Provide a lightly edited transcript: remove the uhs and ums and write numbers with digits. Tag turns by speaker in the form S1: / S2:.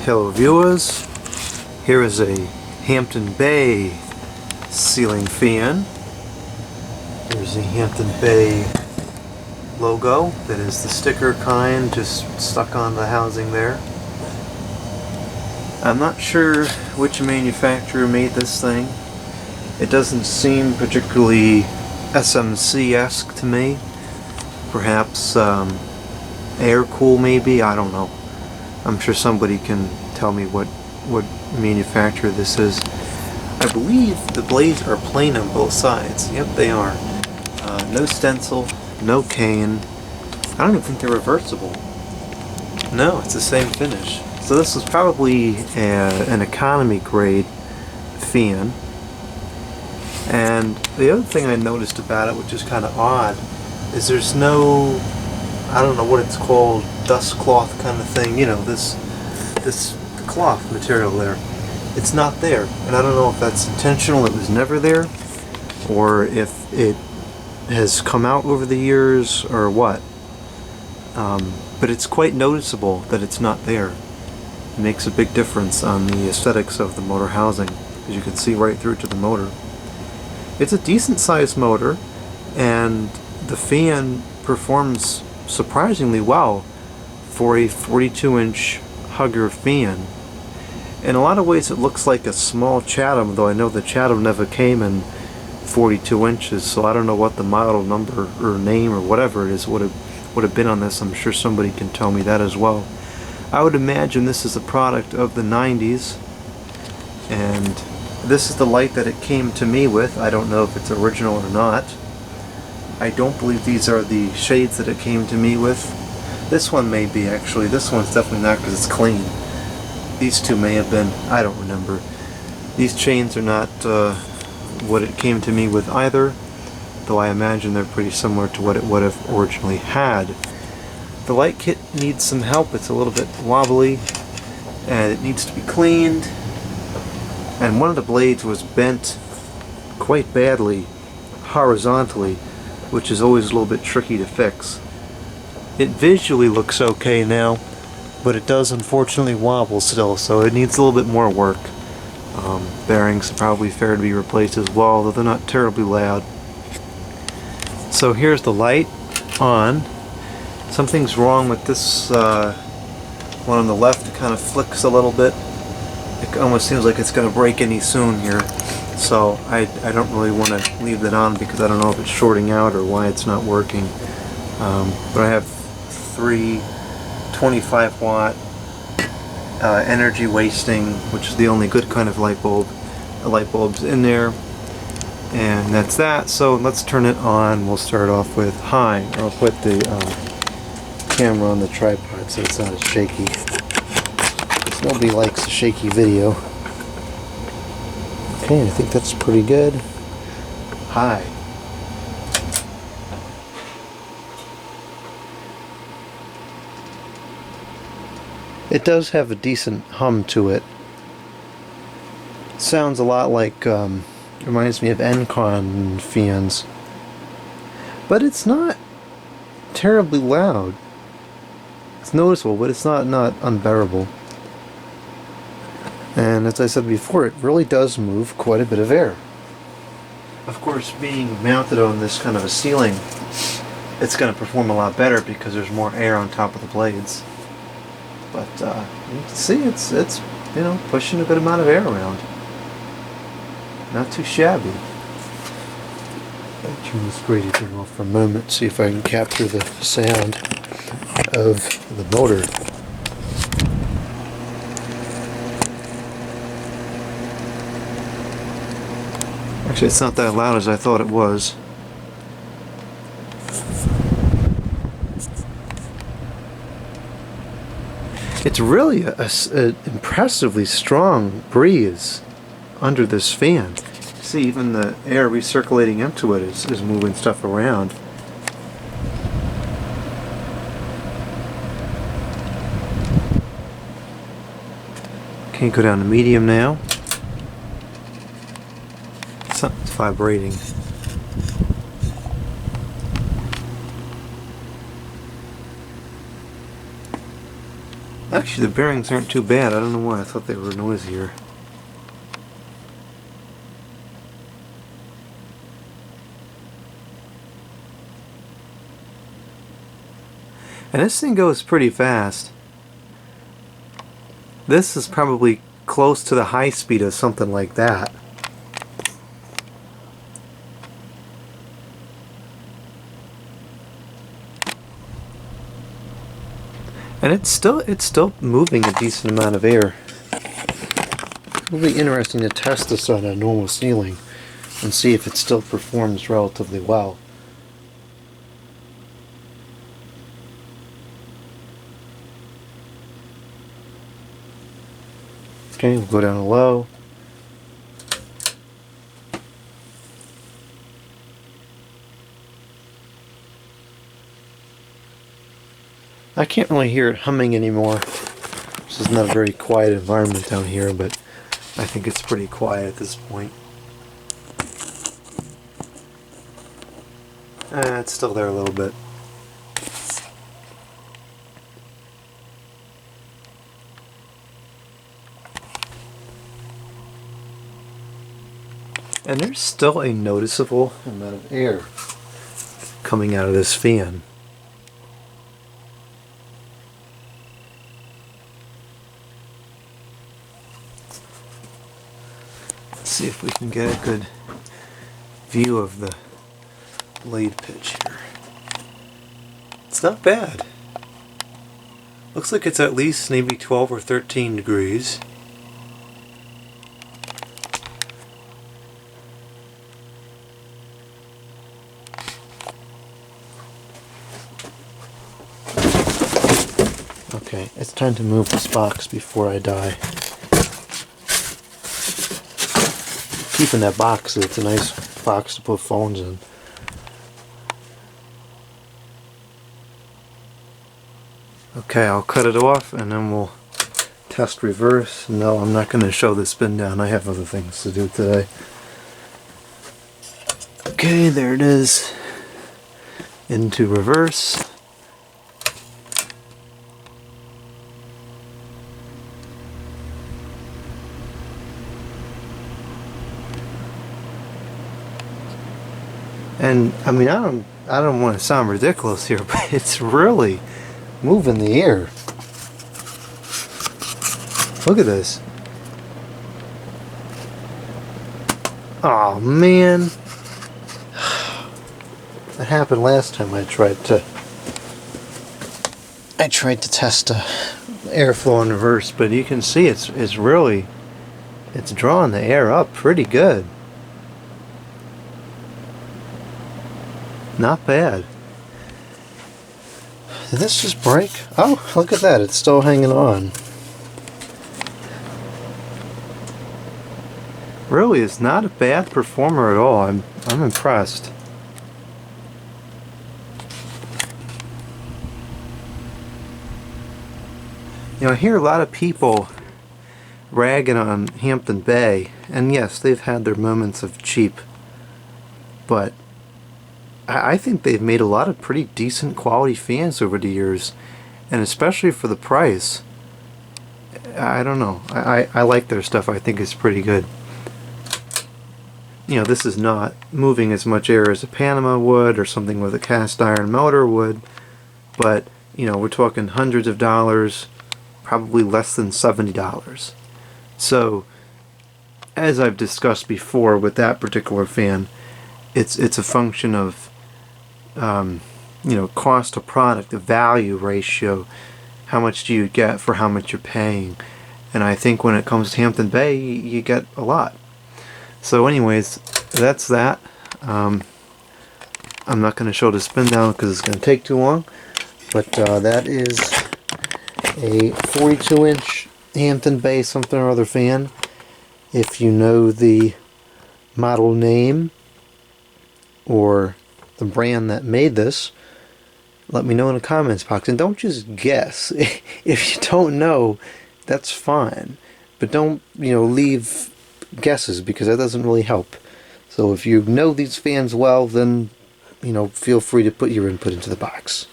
S1: Hello viewers, here is a Hampton Bay ceiling fan. There's the Hampton Bay logo, that is the sticker kind, just stuck on the housing there. I'm not sure which manufacturer made this thing. It doesn't seem particularly SMC-esque to me. Perhaps air-cool maybe, I don't know. I'm sure somebody can tell me what manufacturer this is. I believe the blades are plain on both sides. Yep, they are. No stencil, no cane. I don't even think they're reversible. No, it's the same finish. So this is probably an economy grade fan. And the other thing I noticed about it, which is kind of odd, is there's no, I don't know what it's called, dust cloth kind of thing, you know, this cloth material there. It's not there, and I don't know if that's intentional, it was never there, or if it has come out over the years, or what. But it's quite noticeable that it's not there. It makes a big difference on the aesthetics of the motor housing, as you can see right through to the motor. It's a decent sized motor, and the fan performs surprisingly well for a 42-inch Hugger fan. In a lot of ways it looks like a small Chatham, though I know the Chatham never came in 42 inches, so I don't know what the model number or name or whatever it is would have been on this. I'm sure somebody can tell me that as well. I would imagine this is a product of the 90s, and this is the light that it came to me with. I don't know if it's original or not. I don't believe these are the shades that it came to me with. This one may be, actually. This one's definitely not, because it's clean. These two may have been. I don't remember. These chains are not what it came to me with either, though I imagine they're pretty similar to what it would have originally had. The light kit needs some help. It's a little bit wobbly, and it needs to be cleaned. And one of the blades was bent quite badly horizontally, which is always a little bit tricky to fix. It visually looks okay now, but it does unfortunately wobble still, so it needs a little bit more work. Bearings are probably fair to be replaced as well, though they're not terribly loud. So here's the light on. Something's wrong with this one on the left. It kind of flicks a little bit. It almost seems like it's going to break any soon here. So I don't really want to leave that on, because I don't know if it's shorting out or why it's not working. But I have 3 25-watt energy wasting, which is the only good kind of light bulbs in there, and that's that. So let's turn it on. We'll start off with high. I'll put the camera on the tripod so it's not as shaky, because nobody likes a shaky video. Okay, I think that's pretty good. High. It does have a decent hum to it. Sounds a lot like, reminds me of Encon fans. But it's not terribly loud. It's noticeable, but it's not unbearable. And as I said before, it really does move quite a bit of air. Of course, being mounted on this kind of a ceiling, it's going to perform a lot better because there's more air on top of the blades. But you can see it's you know, pushing a good amount of air around. Not too shabby. I'll turn this Grady thing off for a moment, see if I can capture the sound of the motor. Actually, it's not that loud as I thought it was. It's really an impressively strong breeze under this fan. See, even the air recirculating into it is moving stuff around. Okay, go down to medium now. Something's vibrating. Actually, the bearings aren't too bad. I don't know why I thought they were noisier. And this thing goes pretty fast. This is probably close to the high speed of something like that. And it's still moving a decent amount of air. It'll be interesting to test this on a normal ceiling and see if it still performs relatively well. Okay, we'll go down to low. I can't really hear it humming anymore. This is not a very quiet environment down here, but I think it's pretty quiet at this point. It's still there a little bit. And there's still a noticeable amount of air coming out of this fan. Let's see if we can get a good view of the blade pitch here. It's not bad. Looks like it's at least maybe 12 or 13 degrees. Okay, it's time to move this box before I die. Keeping that box, it's a nice box to put phones in. Okay, I'll cut it off and then we'll test reverse. No, I'm not going to show the spin down. I have other things to do today. Okay, there it is. Into reverse. And I mean, I don't want to sound ridiculous here, but it's really moving the air. Look at this. Oh man, that happened last time I tried to test airflow in reverse, but you can see it's drawing the air up pretty good. Not bad. Did this just break? Oh, look at that. It's still hanging on. Really, it's not a bad performer at all. I'm impressed. You know, I hear a lot of people ragging on Hampton Bay, and yes, they've had their moments of cheap, but I think they've made a lot of pretty decent quality fans over the years, and especially for the price. I don't know. I like their stuff. I think it's pretty good. You know, this is not moving as much air as a Panama would or something with a cast iron motor would, but you know, we're talking hundreds of dollars, probably less than $70. So, as I've discussed before with that particular fan, it's a function of you know, cost to product, the value ratio. How much do you get for how much you're paying? And I think when it comes to Hampton Bay, you get a lot. So anyways, that's that. I'm not going to show the spin down because it's going to take too long. But that is a 42-inch Hampton Bay something or other fan. If you know the model name or the brand that made this, let me know in the comments box. And don't just guess. If you don't know, that's fine. But don't, you know, leave guesses, because that doesn't really help. So if you know these fans well, then, you know, feel free to put your input into the box.